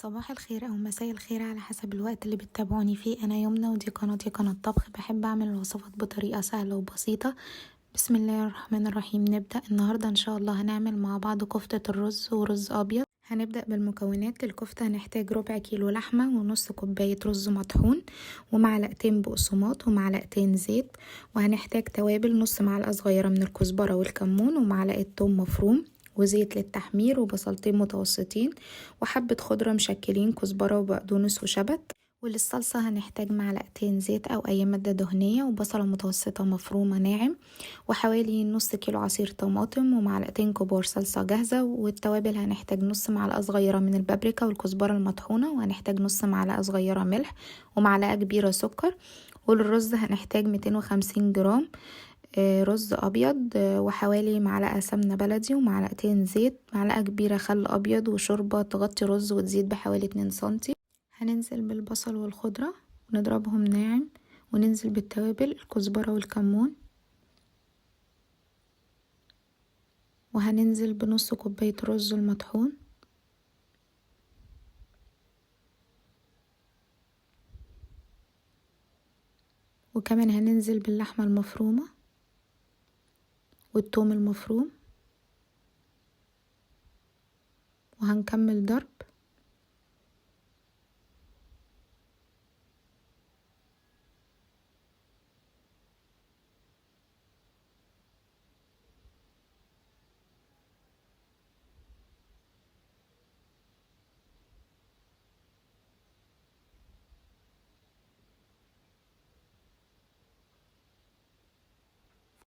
صباح الخير او مساء الخير على حسب الوقت اللي بتتابعوني فيه. انا يمنى ودي قناتي قناة طبخ. بحب اعمل الوصفات بطريقة سهلة وبسيطة. بسم الله الرحمن الرحيم. نبدأ النهاردة ان شاء الله هنعمل مع بعض كفتة الرز ورز ابيض. هنبدأ بالمكونات. للكفتة هنحتاج ربع كيلو لحمة ونص كوباية رز مطحون ومعلقتين بقسماط ومعلقتين زيت، وهنحتاج توابل نص معلقة صغيرة من الكزبرة والكمون ومعلقة توم مفروم وزيت للتحمير وبصلتين متوسطين وحبة خضرة مشكلين كزبرة وبقدونس وشبت. وللصلصة هنحتاج معلقتين زيت أو أي مادة دهنية وبصلة متوسطة مفرومة ناعم وحوالي نص كيلو عصير طماطم ومعلقتين كبار صلصة جاهزة. والتوابل هنحتاج نص معلقة صغيرة من البابريكا والكزبرة المطحونة، وهنحتاج نص معلقة صغيرة ملح ومعلقة كبيرة سكر. وللرز هنحتاج 250 جرام رز ابيض وحوالي معلقه سمنه بلدي ومعلقتين زيت، معلقه كبيره خل ابيض وشوربه تغطي رز وتزيد بحوالي 2 سنتي. هننزل بالبصل والخضره ونضربهم ناعم، وننزل بالتوابل الكزبره والكمون، وهننزل بنص كوبايه رز المطحون، وكمان هننزل باللحمه المفرومه والثوم المفروم، وهنكمل ضرب.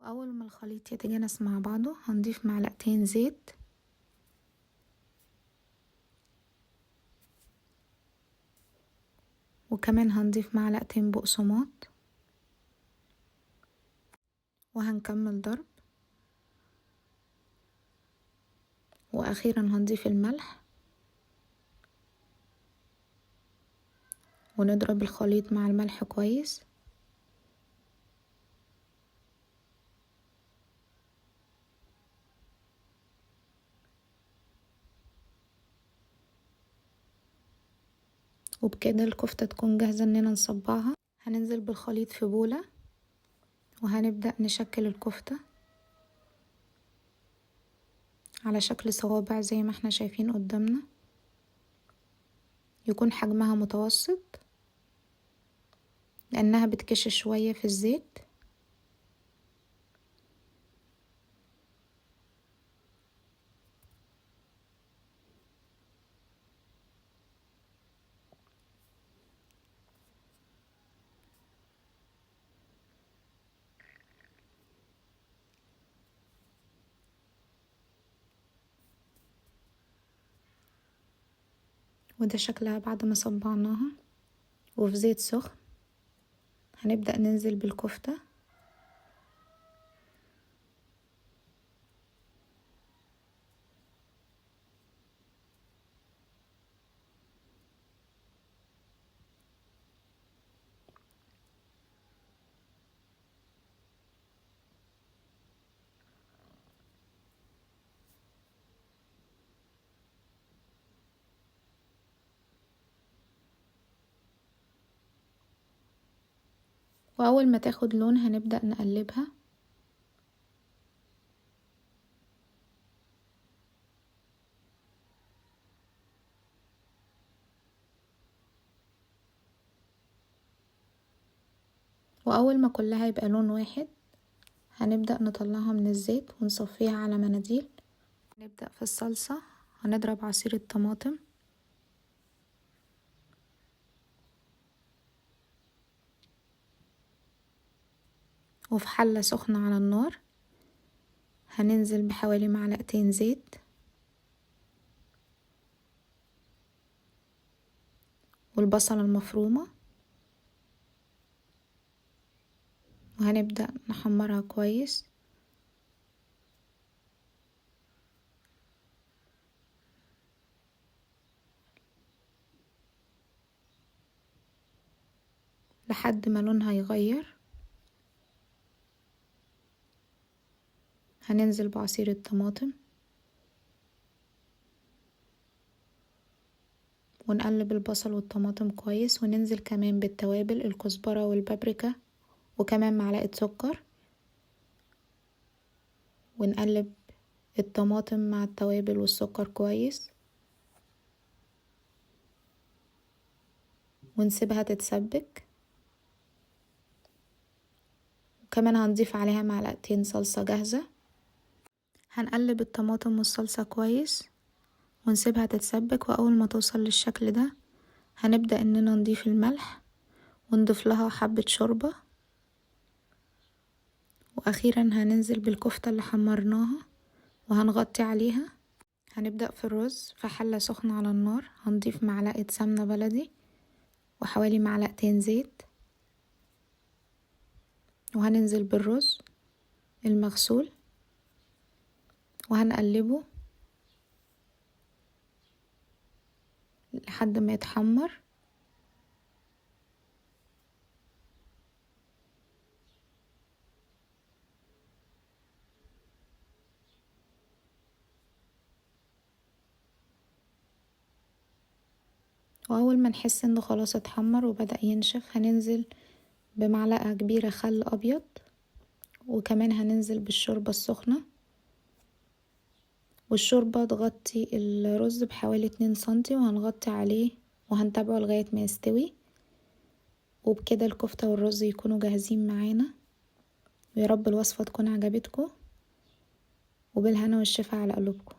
وأول ما الخليط يتجانس مع بعضه هنضيف معلقتين زيت وكمان هنضيف معلقتين بقسماط، وهنكمل ضرب. واخيرا هنضيف الملح ونضرب الخليط مع الملح كويس. وبكده الكفتة تكون جاهزة اننا نصبعها. هننزل بالخليط في بولة وهنبدأ نشكل الكفتة على شكل صوابع زي ما احنا شايفين قدامنا، يكون حجمها متوسط لانها بتكش شوية في الزيت. وده شكلها بعد ما صبعناها. وفي زيت سخن هنبدأ ننزل بالكفتة واول ما تاخد لون هنبدأ نقلبها. واول ما كلها يبقى لون واحد هنبدأ نطلعها من الزيت ونصفيها على مناديل. نبدأ في الصلصة. هنضرب عصير الطماطم وفي حلة سخنة على النار هننزل بحوالي معلقتين زيت والبصلة المفرومة، وهنبدأ نحمرها كويس. لحد ما لونها يغير. هننزل بعصير الطماطم ونقلب البصل والطماطم كويس، وننزل كمان بالتوابل الكزبرة والبابريكا وكمان معلقة سكر، ونقلب الطماطم مع التوابل والسكر كويس ونسيبها تتسبك. وكمان هنضيف عليها معلقتين صلصة جاهزة. هنقلب الطماطم والصلصة كويس ونسيبها تتسبك، وأول ما توصل للشكل ده هنبدأ اننا نضيف الملح ونضيف لها حبة شوربة، واخيرا هننزل بالكفتة اللي حمرناها وهنغطي عليها. هنبدأ في الرز. في حلة سخنة على النار هنضيف معلقة سمنة بلدي وحوالي معلقتين زيت، وهننزل بالرز المغسول وهنقلبه لحد ما يتحمر. واول ما نحس انه خلاص اتحمر وبدأ ينشف هننزل بمعلقة كبيرة خل ابيض، وكمان هننزل بالشوربة السخنة، والشوربة تغطي الرز بحوالي 2 سنتي، وهنغطي عليه وهنتابعه لغاية ما يستوي. وبكده الكفتة والرز يكونوا جاهزين معانا. ويا رب الوصفة تكون عجبتكم، وبالهنا والشفا على قلوبكم.